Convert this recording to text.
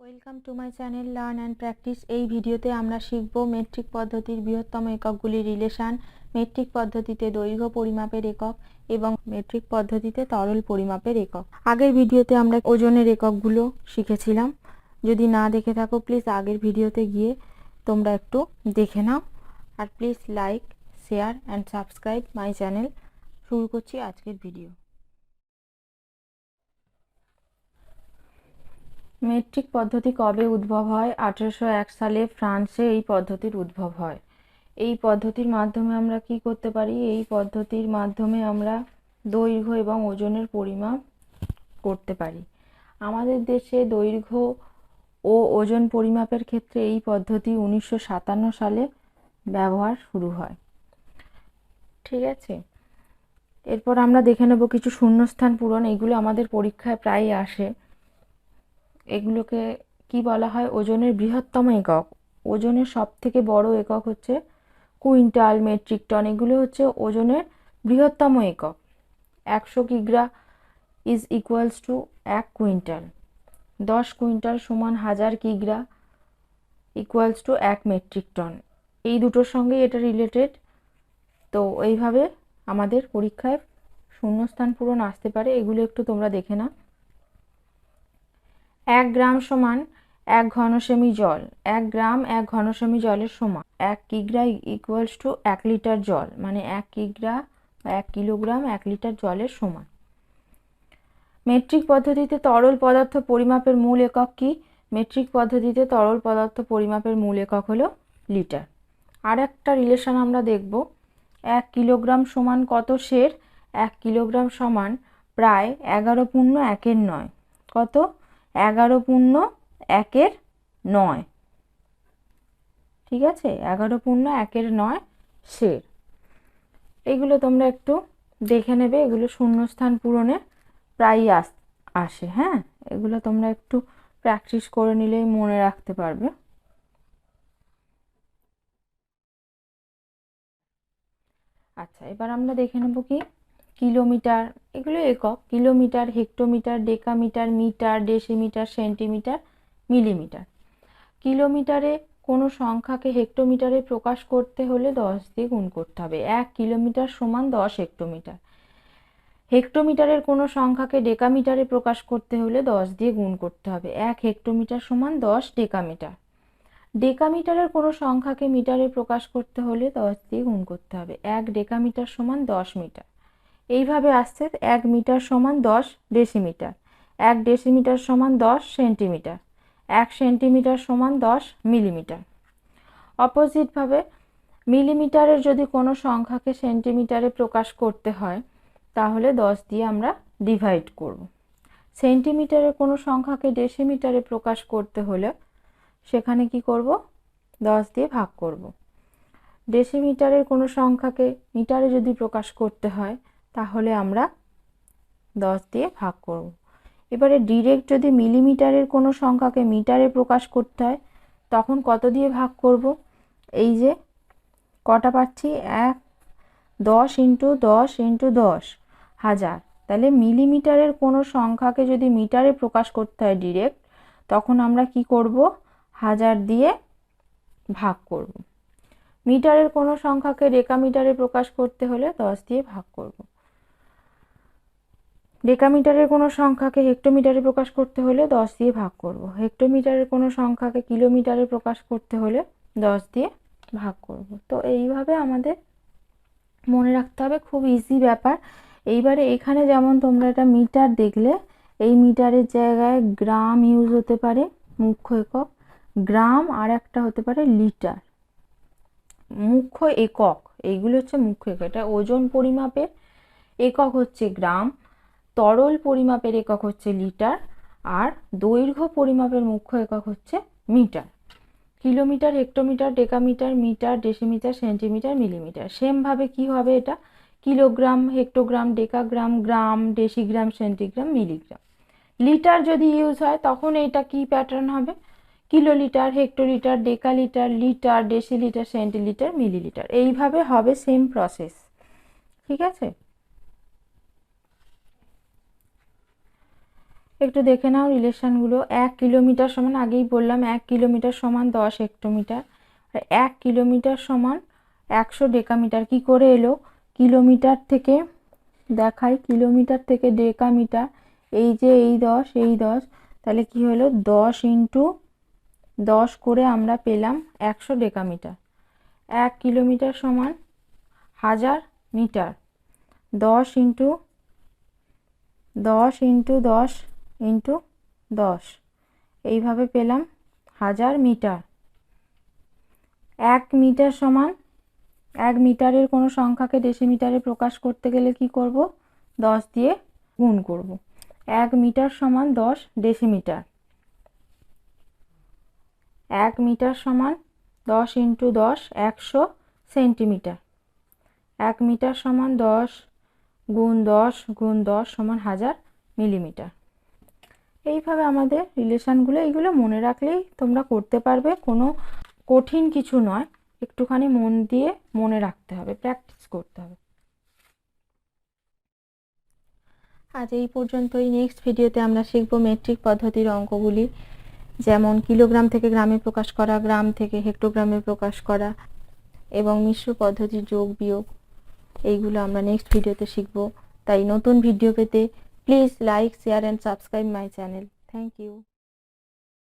Welcome to my channel learn and practice. এই ভিডিওতে আমরা শিখব মেট্রিক পদ্ধতির বৃহত্তম এককগুলির রিলেশান, মেট্রিক পদ্ধতিতে দৈর্ঘ্য পরিমাপের একক এবং মেট্রিক পদ্ধতিতে তরল পরিমাপের একক। আগের ভিডিওতে আমরা ওজনের এককগুলো শিখেছিলাম। যদি না দেখে থাকো প্লিজ আগের ভিডিওতে গিয়ে তোমরা একটু দেখে নাও, আর please like, share and subscribe my channel. শুরু করছি আজকের ভিডিও। মেট্রিক পদ্ধতি কবে উদ্ভব হয়? 1801 সালে ফ্রান্সে এই পদ্ধতির উদ্ভব হয়। এই পদ্ধতির মাধ্যমে আমরা কি করতে পারি? এই পদ্ধতির মাধ্যমে আমরা দৈর্ঘ্য এবং ওজনের পরিমাপ করতে পারি। আমাদের দেশে দৈর্ঘ্য ও ওজন পরিমাপের ক্ষেত্রে এই পদ্ধতি 1957 সালে ব্যবহার শুরু হয়। ঠিক আছে, এরপর আমরা দেখে নেব কিছু শূন্যস্থান পূরণ। এগুলো আমাদের পরীক্ষায় প্রায়ই আসে। এগুলোকে কি বলা হয়? ওজনের বৃহত্তম একক। ওজনের সব থেকে বড় একক হচ্ছে কুইন্টাল, মেট্রিক টন। এগুলো হচ্ছে ওজনের বৃহত্তম একক। 100 কিগ্রা is equals to 1 quintal. 10 quintal সমান 1000 কিগ্রা ইকুয়ালস টু 1 মেট্রিক টন। এই দুটোর সঙ্গে এটা রিলেটেড। তো এইভাবে আমাদের পরীক্ষায় শূন্যস্থান পূরণ আসতে পারে। এগুলো একটু তোমরা দেখে নাও। 1 গ্রাম সমান 1 ঘনসেমি জল। 1 গ্রাম 1 ঘনসেমি জলের সমান। 1 কিগ্রা ইকুয়ালস টু 1 লিটার জল, মানে 1 কিগ্রা বা 1 কিলোগ্রাম 1 লিটার জলের সমান। মেট্রিক পদ্ধতিতে তরল পদার্থ পরিমাপের মূল একক কি? মেট্রিক পদ্ধতিতে তরল পদার্থ পরিমাপের মূল একক হলো লিটার। আর একটা রিলেশন আমরা দেখব। 1 কিলোগ্রাম সমান কত সের? 1 কিলোগ্রাম সমান প্রায় 11 পূর্ণ 1-এর 9। কত? 11 পূর্ণ 1-এর 9। ঠিক আছে, 11 পূর্ণ 1-এর 9 সের। এগুলো তোমরা একটু দেখে নেবে। এগুলো শূন্যস্থান পূরণে প্রায়ই আসে। হ্যাঁ, এগুলো তোমরা একটু প্র্যাকটিস করে নিলেই মনে রাখতে পারবে। আচ্ছা, এবার আমরা দেখে নেব কি কিলোমিটার। এগুলো একক। Kilometre, hectometre, decametre, metre, decimetre, centimetre, millimetre. কিলোমিটারে কোনো সংখ্যাকে হেক্টোমিটারে প্রকাশ করতে হলে 10 দিয়ে গুণ করতে হবে। 1 কিলোমিটার সমান 10 হেক্টোমিটার। হেক্টোমিটারের কোনো সংখ্যাকে ডেকামিটারে প্রকাশ করতে হলে 10 দিয়ে গুণ করতে হবে। 1 হেক্টোমিটার সমান 10 ডেকামিটার। ডেকামিটারের কোনো সংখ্যাকে মিটারে প্রকাশ করতে হলে 10 দিয়ে গুণ করতে হবে। 1 ডেকামিটার সমান 10 মিটার। এইভাবে আসছে। 1 মিটার সমান 10 ডেসিমিটার। 1 ডেসিমিটার সমান 10 সেন্টিমিটার। 1 সেন্টিমিটার সমান 10 মিলিমিটার। অপোজিটভাবে মিলিমিটারের যদি কোনো সংখ্যাকে সেন্টিমিটারে প্রকাশ করতে হয় তাহলে 10 দিয়ে আমরা ডিভাইড করব। সেন্টিমিটারের কোনো সংখ্যাকে ডেসিমিটারে প্রকাশ করতে হলে সেখানে কি করব? 10 দিয়ে ভাগ করব। ডেসিমিটারের কোনো সংখ্যাকে মিটারে যদি প্রকাশ করতে হয় তাহলে আমরা 10 দিয়ে ভাগ করব। এবারে ডিরেক্ট যদি মিলিমিটারের কোনো সংখ্যাকে মিটারে প্রকাশ করতে হয় তখন কত দিয়ে ভাগ করব? এই যে কটা পাচ্ছি, 1 10 ইন্টু 10 ইন্টু 10 1000। তাহলে মিলিমিটারের কোনো সংখ্যাকে যদি মিটারে প্রকাশ করতে হয় ডিরেক্ট, তখন আমরা কি করব? 1000 দিয়ে ভাগ করব। মিটারের কোনো সংখ্যাকে ডেকামিটারে প্রকাশ করতে হলে 10 দিয়ে ভাগ করব। ডেকামিটারের কোনো সংখ্যাকে হেক্টোমিটারে প্রকাশ করতে হলে 10 দিয়ে ভাগ করব। হেক্টোমিটারের কোনো সংখ্যাকে কিলোমিটারে প্রকাশ করতে হলে 10 দিয়ে ভাগ করব। তো এইভাবে আমাদের মনে রাখতে হবে। খুব ইজি ব্যাপার। এইবারে এখানে যেমন তোমরা একটা মিটার দেখলে, এই মিটারের জায়গায় গ্রাম ইউজ হতে পারে মুখ্য একক, গ্রাম, আর একটা হতে পারে লিটার মুখ্য একক। এইগুলো হচ্ছে মুখ্য একক। এটা ওজন পরিমাপের একক হচ্ছে গ্রাম, তরল পরিমাপের একক হচ্ছে লিটার, আর দৈর্ঘ্য পরিমাপের মুখ্য একক হচ্ছে metre. Kilometre, hectometre, decametre, metre, decimetre, centimetre, millimetre. সেমভাবে কি হবে? এটা kilogram, hectogram, decagram, gram, decigram, centigram, milligram. Litre যদি ইউজ হয় তখন এটা কি প্যাটার্ন হবে? Kilolitre, hectolitre, decalitre, litre, decilitre, centilitre, millilitre. এইভাবে হবে সেম প্রসেস। ঠিক আছে, একটু দেখে নাও রিলেশনগুলো। 1 কিলোমিটার সমান, আগেই বললাম 1 কিলোমিটার সমান 10 হেক্টোমিটার, আর 1 কিলোমিটার সমান 100 ডেকামিটার। কি করে এলো? কিলোমিটার থেকে দেখাই, কিলোমিটার থেকে ডেকামিটার, এই যে এই 10 এই 10, তাহলে কি হলো 10 ইন্টু 10 করে আমরা পেলাম 100 ডেকামিটার। 1 কিলোমিটার সমান 1000 মিটার, 10 ইন্টু 10 ইন্টু 10 ইন্টু 10, এইভাবে পেলাম 1000 মিটার। 1 মিটার সমান, 1 মিটারের কোনো সংখ্যাকে ডেসিমিটারে প্রকাশ করতে গেলে কি করব? 10 দিয়ে গুণ করব। 1 মিটার সমান 10 ডেসিমিটার। 1 মিটার সমান 10 ইন্টু 10 100 সেন্টিমিটার। 1 মিটার সমান 10 গুণ 10 গুণ 10 সমান 1000 মিলিমিটার। এইভাবে আমাদের রিলেশনগুলো, এইগুলো মনে রাখলেই তোমরা করতে পারবে, কোনো কঠিন কিছু নয়, একটুখানি মন দিয়ে মনে রাখতে হবে, প্র্যাকটিস করতে হবে। আজ এই পর্যন্তই। নেক্সট ভিডিওতে আমরা শিখব মেট্রিক পদ্ধতির অঙ্কগুলি, যেমন কিলোগ্রাম থেকে গ্রামে প্রকাশ করা, গ্রাম থেকে হেক্টোগ্রামে প্রকাশ করা, এবং মিশ্র পদ্ধতির যোগ বিয়োগ। এইগুলো আমরা নেক্সট ভিডিওতে শিখব। তাই নতুন ভিডিও পেতে please like, share and subscribe my channel. Thank you.